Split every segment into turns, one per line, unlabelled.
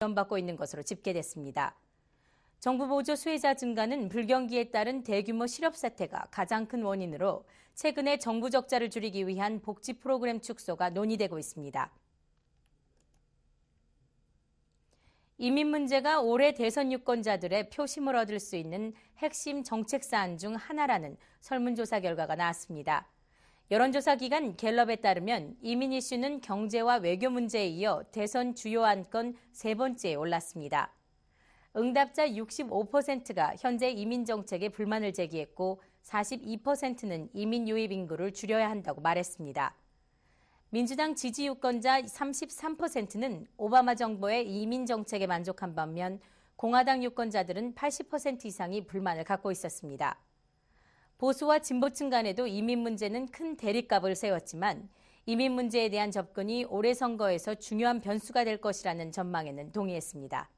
지원받고 있는 것으로 집계됐습니다. 정부 보조 수혜자 증가는 불경기에 따른 대규모 실업 사태가 가장 큰 원인으로 최근에 정부 적자를 줄이기 위한 복지 프로그램 축소가 논의되고 있습니다. 이민 문제가 올해 대선 유권자들의 표심을 얻을 수 있는 핵심 정책 사안 중 하나라는 설문조사 결과가 나왔습니다. 여론조사 기관 갤럽에 따르면 이민 이슈는 경제와 외교 문제에 이어 대선 주요 안건 세 번째에 올랐습니다. 응답자 65%가 현재 이민 정책에 불만을 제기했고 42%는 이민 유입 인구를 줄여야 한다고 말했습니다. 민주당 지지 유권자 33%는 오바마 정부의 이민 정책에 만족한 반면 공화당 유권자들은 80% 이상이 불만을 갖고 있었습니다. 보수와 진보층 간에도 이민 문제는 큰 대립각을 세웠지만 이민 문제에 대한 접근이 올해 선거에서 중요한 변수가 될 것이라는 전망에는 동의했습니다.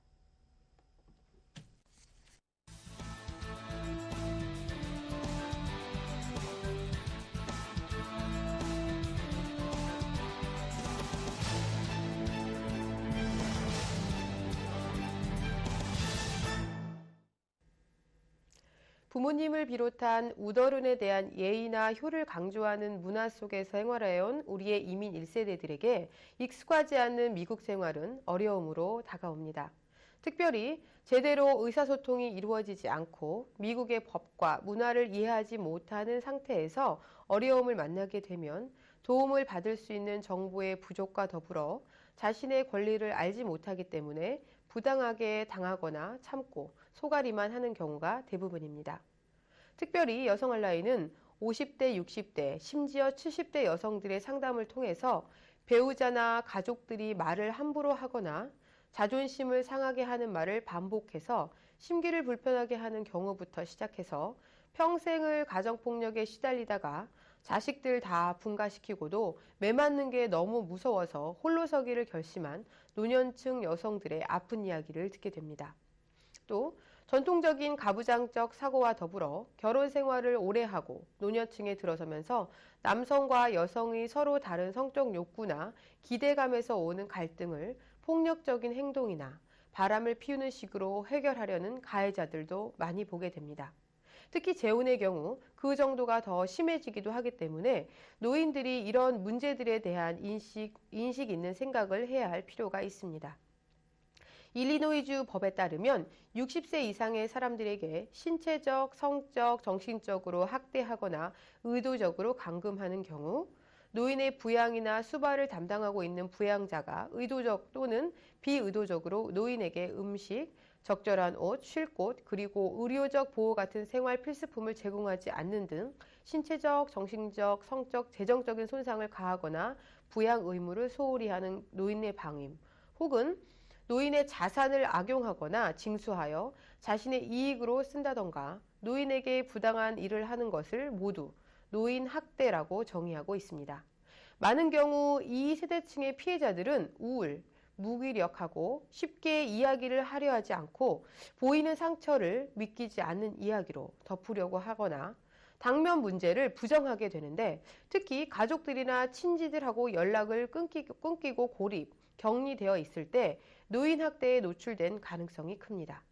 부모님을 비롯한 우더른에 대한 예의나 효를 강조하는 문화 속에서 생활해온 우리의 이민 1세대들에게 익숙하지 않는 미국 생활은 어려움으로 다가옵니다. 특별히 제대로 의사소통이 이루어지지 않고 미국의 법과 문화를 이해하지 못하는 상태에서 어려움을 만나게 되면 도움을 받을 수 있는 정보의 부족과 더불어 자신의 권리를 알지 못하기 때문에 부당하게 당하거나 참고 속앓이만 하는 경우가 대부분입니다. 특별히 여성 알라이는 50대, 60대, 심지어 70대 여성들의 상담을 통해서 배우자나 가족들이 말을 함부로 하거나 자존심을 상하게 하는 말을 반복해서 심기를 불편하게 하는 경우부터 시작해서 평생을 가정폭력에 시달리다가 자식들 다 분가시키고도 매맞는 게 너무 무서워서 홀로 서기를 결심한 노년층 여성들의 아픈 이야기를 듣게 됩니다. 또 전통적인 가부장적 사고와 더불어 결혼 생활을 오래 하고 노년층에 들어서면서 남성과 여성의 서로 다른 성적 욕구나 기대감에서 오는 갈등을 폭력적인 행동이나 바람을 피우는 식으로 해결하려는 가해자들도 많이 보게 됩니다. 특히 재혼의 경우 그 정도가 더 심해지기도 하기 때문에 노인들이 이런 문제들에 대한 인식 있는 생각을 해야 할 필요가 있습니다. 일리노이주 법에 따르면 60세 이상의 사람들에게 신체적, 성적, 정신적으로 학대하거나 의도적으로 감금하는 경우 노인의 부양이나 수발을 담당하고 있는 부양자가 의도적 또는 비의도적으로 노인에게 음식, 적절한 옷, 쉴 곳, 그리고 의료적 보호 같은 생활 필수품을 제공하지 않는 등 신체적, 정신적, 성적, 재정적인 손상을 가하거나 부양 의무를 소홀히 하는 노인의 방임, 혹은 노인의 자산을 악용하거나 징수하여 자신의 이익으로 쓴다던가 노인에게 부당한 일을 하는 것을 모두 노인 학대라고 정의하고 있습니다. 많은 경우 이 세대층의 피해자들은 우울, 무기력하고 쉽게 이야기를 하려 하지 않고 보이는 상처를 믿기지 않는 이야기로 덮으려고 하거나 당면 문제를 부정하게 되는데 특히 가족들이나 친지들하고 연락을 끊기고 고립, 격리되어 있을 때 노인 학대에 노출된 가능성이 큽니다.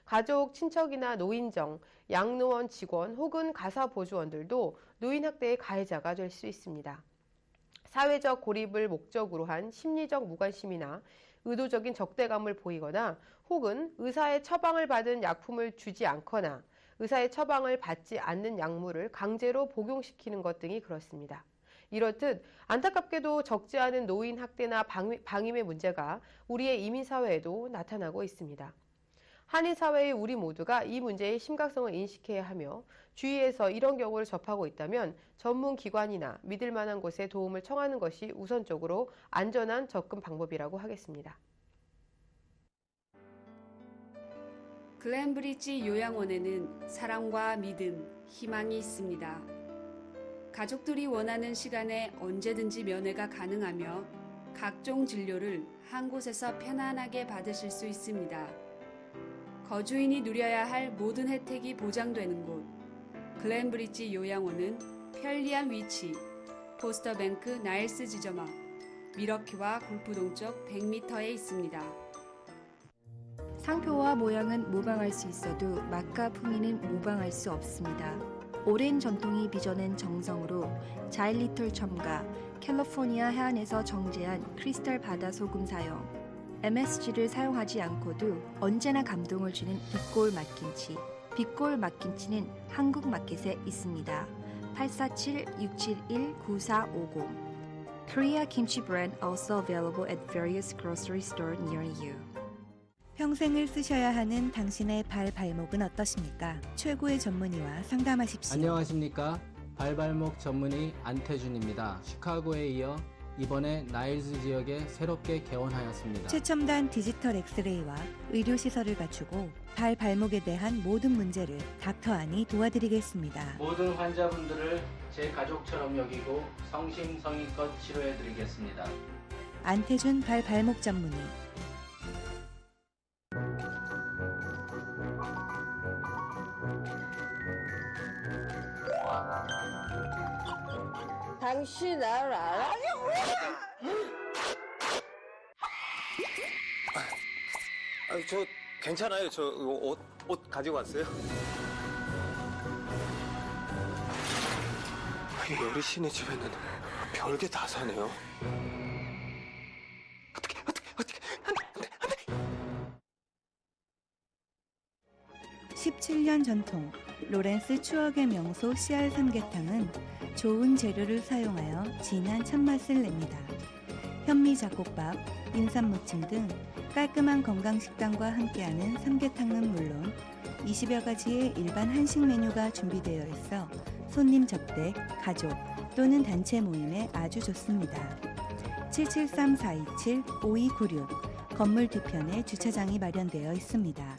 가족, 친척이나 노인정, 양로원 직원 혹은 가사보조원들도 노인 학대의 가해자가 될 수 있습니다. 사회적 고립을 목적으로 한 심리적 무관심이나 의도적인 적대감을 보이거나 혹은 의사의 처방을 받은 약품을 주지 않거나 의사의 처방을 받지 않는 약물을 강제로 복용시키는 것 등이 그렇습니다. 이렇듯 안타깝게도 적지 않은 노인 학대나 방임의 문제가 우리의 이민사회에도 나타나고 있습니다. 한인사회의 우리 모두가 이 문제의 심각성을 인식해야 하며 주위에서 이런 경우를 접하고 있다면 전문기관이나 믿을 만한 곳에 도움을 청하는 것이 우선적으로 안전한 접근 방법이라고 하겠습니다.
글렌브리지 요양원에는 사랑과 믿음, 희망이 있습니다. 가족들이 원하는 시간에 언제든지 면회가 가능하며 각종 진료를 한 곳에서 편안하게 받으실 수 있습니다. 거주인이 누려야 할 모든 혜택이 보장되는 곳, 글렌브리지 요양원은 편리한 위치, 포스터뱅크 나일스 지점 앞, 미러키와 골프 동쪽 100m에 있습니다.
상표와 모양은 모방할 수 있어도 맛과 풍미는 모방할 수 없습니다. 오랜 전통이 빚어낸 정성으로 자일리톨 첨가, 캘리포니아 해안에서 정제한 크리스탈 바다 소금 사용, MSG를 사용하지 않고도 언제나 감동을 주는 빛골 맛김치. 빛골 맛김치는 한국 마켓에 있습니다. 847-671-9450. Korea Kimchi brand also available at various grocery stores near you.
평생을 쓰셔야 하는 당신의 발목은 어떠십니까? 최고의 전문의와 상담하십시오.
안녕하십니까? 발목 전문의 안태준입니다. 시카고에 이어 이번에 나일스 지역에 새롭게 개원하였습니다.
최첨단 디지털 엑스레이와 의료시설을 갖추고 발목에 대한 모든 문제를 닥터 안이 도와드리겠습니다.
모든 환자분들을 제 가족처럼 여기고 성심성의껏 치료해드리겠습니다.
안태준 발목 전문의.
당신 나를 알아냐고!
저 괜찮아요. 저 옷 가지고 왔어요. 예리 씨네 집에는 별게 다 사네요. 어떻게 안 돼.
17년 전통 로렌스 추억의 명소 CR 삼계탕은 좋은 재료를 사용하여 진한 참맛을 냅니다. 현미 잡곡밥, 인삼무침 등 깔끔한 건강식단과 함께하는 삼계탕은 물론 20여 가지의 일반 한식 메뉴가 준비되어 있어 손님 접대, 가족 또는 단체 모임에 아주 좋습니다. 773-427-5296 건물 뒤편에 주차장이 마련되어 있습니다.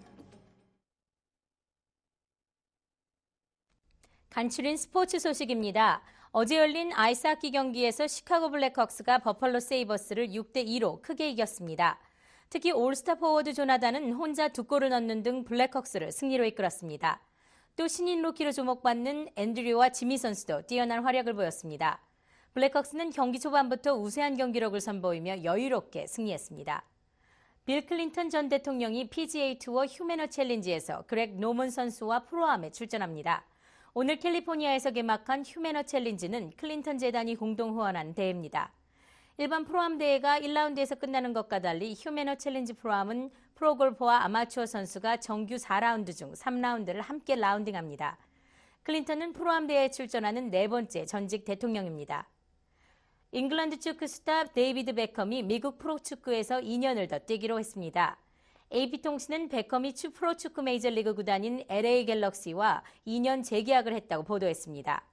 간추린 스포츠 소식입니다. 어제 열린 아이스하키 경기에서 시카고 블랙헉스가 버펄로 세이버스를 6대2로 크게 이겼습니다. 특히 올스타 포워드 조나단은 혼자 2골을 넣는 등 블랙헉스를 승리로 이끌었습니다. 또 신인 루키로 주목받는 앤드류와 지미 선수도 뛰어난 활약을 보였습니다. 블랙헉스는 경기 초반부터 우세한 경기력을 선보이며 여유롭게 승리했습니다. 빌 클린턴 전 대통령이 PGA 투어 휴메너 챌린지에서 그렉 노먼 선수와 프로암에 출전합니다. 오늘 캘리포니아에서 개막한 휴메너 챌린지는 클린턴 재단이 공동 후원한 대회입니다. 일반 프로암 대회가 1라운드에서 끝나는 것과 달리 휴메너 챌린지 프로암은 프로골퍼와 아마추어 선수가 정규 4라운드 중 3라운드를 함께 라운딩합니다. 클린턴은 프로암 대회에 출전하는 네 번째 전직 대통령입니다. 잉글랜드 축구 스타 데이비드 베컴이 미국 프로축구에서 2년을 더 뛰기로 했습니다. AP통신은 베컴이 프로축구 메이저리그 구단인 LA 갤럭시와 2년 재계약을 했다고 보도했습니다.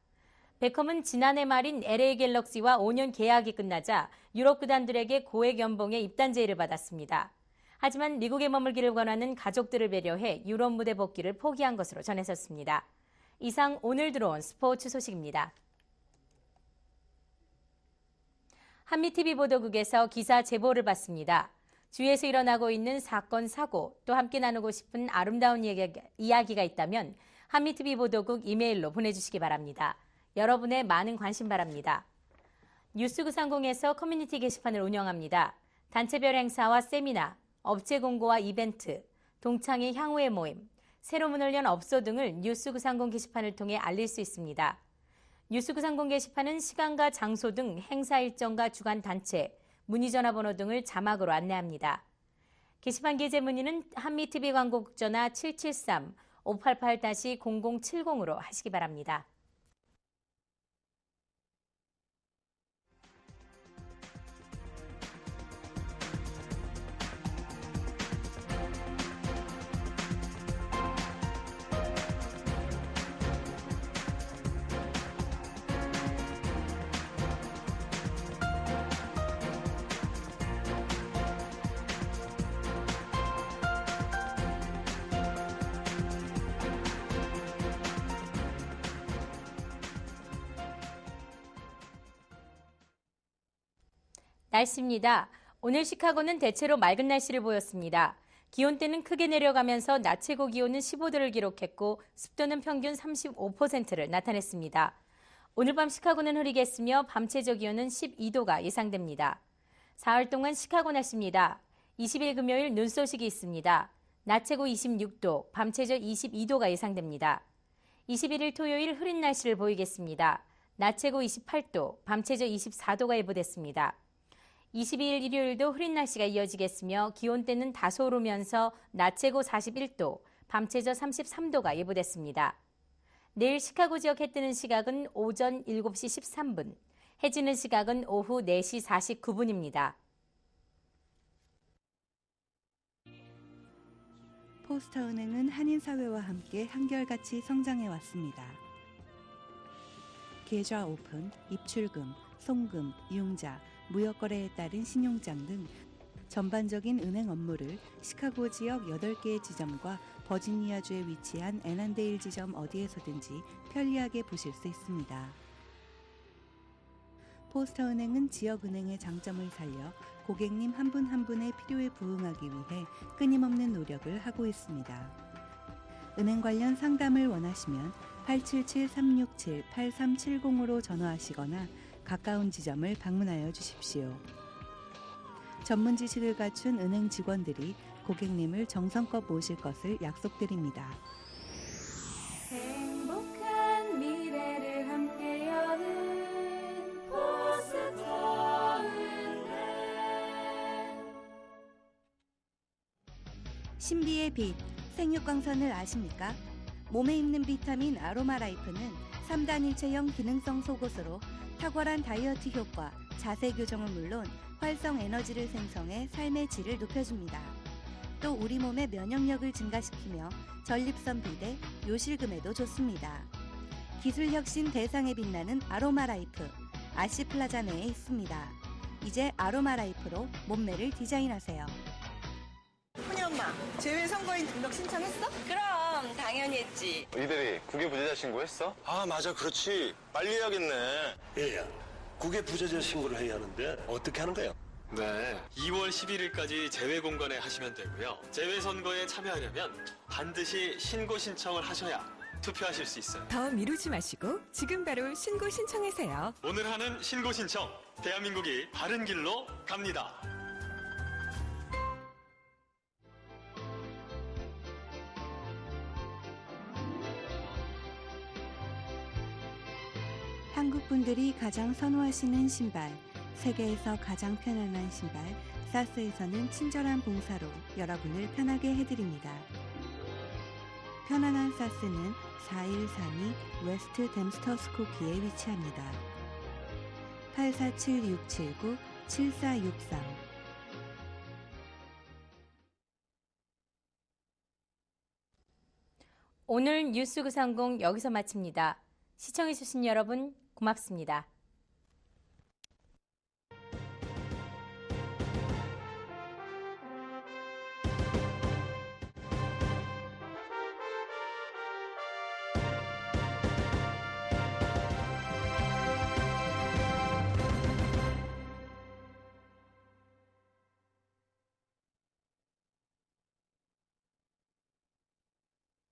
베컴은 지난해 말인 LA 갤럭시와 5년 계약이 끝나자 유럽 구단들에게 고액 연봉의 입단 제의를 받았습니다. 하지만 미국에 머물기를 권하는 가족들을 배려해 유럽 무대 복귀를 포기한 것으로 전해졌습니다. 이상 오늘 들어온 스포츠 소식입니다. 한미TV 보도국에서 기사 제보를 받습니다. 주위에서 일어나고 있는 사건, 사고, 또 함께 나누고 싶은 아름다운 이야기가 있다면 한미TV 보도국 이메일로 보내주시기 바랍니다. 여러분의 많은 관심 바랍니다. 뉴스930에서 커뮤니티 게시판을 운영합니다. 단체별 행사와 세미나, 업체 공고와 이벤트, 동창회 향후의 모임, 새로 문을 연 업소 등을 뉴스930 게시판을 통해 알릴 수 있습니다. 뉴스930 게시판은 시간과 장소 등 행사 일정과 주간 단체, 문의 전화번호 등을 자막으로 안내합니다. 게시판 게재 문의는 한미TV 광고국 전화 773-588-0070으로 하시기 바랍니다. 날씨입니다. 오늘 시카고는 대체로 맑은 날씨를 보였습니다. 기온대는 크게 내려가면서 낮 최고 기온은 15도를 기록했고 습도는 평균 35%를 나타냈습니다. 오늘 밤 시카고는 흐리겠으며 밤 최저 기온은 12도가 예상됩니다. 사흘 동안 시카고 날씨입니다. 20일 금요일 눈 소식이 있습니다. 낮 최고 26도, 밤 최저 22도가 예상됩니다. 21일 토요일 흐린 날씨를 보이겠습니다. 낮 최고 28도, 밤 최저 24도가 예보됐습니다. 22일 일요일도 흐린 날씨가 이어지겠으며 기온대는 다소 오르면서 낮 최고 41도, 밤 최저 33도가 예보됐습니다. 내일 시카고 지역 해 뜨는 시각은 오전 7시 13분, 해 지는 시각은 오후 4시 49분입니다.
포스터은행은 한인사회와 함께 한결같이 성장해 왔습니다. 계좌 오픈, 입출금, 송금, 융자, 무역거래에 따른 신용장 등 전반적인 은행 업무를 시카고 지역 8개의 지점과 버지니아주에 위치한 애난데일 지점 어디에서든지 편리하게 보실 수 있습니다. 포스터은행은 지역은행의 장점을 살려 고객님 한 분 한 분의 필요에 부응하기 위해 끊임없는 노력을 하고 있습니다. 은행 관련 상담을 원하시면 877-367-8370으로 전화하시거나 가까운 지점을 방문하여 주십시오. 전문 지식을 갖춘 은행 직원들이 고객님을 정성껏 모실 것을 약속드립니다.
행복한 미래를 함께 여는 포스터은행.
신비의 빛, 생육광선을 아십니까? 몸에 있는 비타민 아로마라이프는 3단 일체형 기능성 속옷으로 탁월한 다이어트 효과, 자세 교정은 물론 활성 에너지를 생성해 삶의 질을 높여줍니다. 또 우리 몸의 면역력을 증가시키며 전립선 비대, 요실금에도 좋습니다. 기술혁신 대상에 빛나는 아로마라이프, 아시플라자 내에 있습니다. 이제 아로마라이프로 몸매를 디자인하세요.
훈이 엄마, 제외 선거인 등록 신청했어?
그럼 당연히 했지.
이대리 국외 부재자 신고했어? 아 맞아 그렇지 빨리 해야겠네.
얘야, 국외 부재자 신고를 해야 하는데 어떻게 하는 거야?
네, 2월 11일까지 재외공관에 하시면 되고요. 재외선거에 참여하려면 반드시 신고 신청을 하셔야 투표하실 수 있어요.
더 미루지 마시고 지금 바로 신고 신청하세요.
오늘 하는 신고 신청, 대한민국이 바른 길로 갑니다.
한국 분들이 가장 선호하시는 신발, 세계에서 가장 편안한 신발, 사스에서는 친절한 봉사로 여러분을 편하게 해드립니다. 편안한 사스는 4132 웨스트 댐스터 스코키에 위치합니다. 847-679-7463
오늘 뉴스 930 여기서 마칩니다. 시청해주신 여러분 고맙습니다.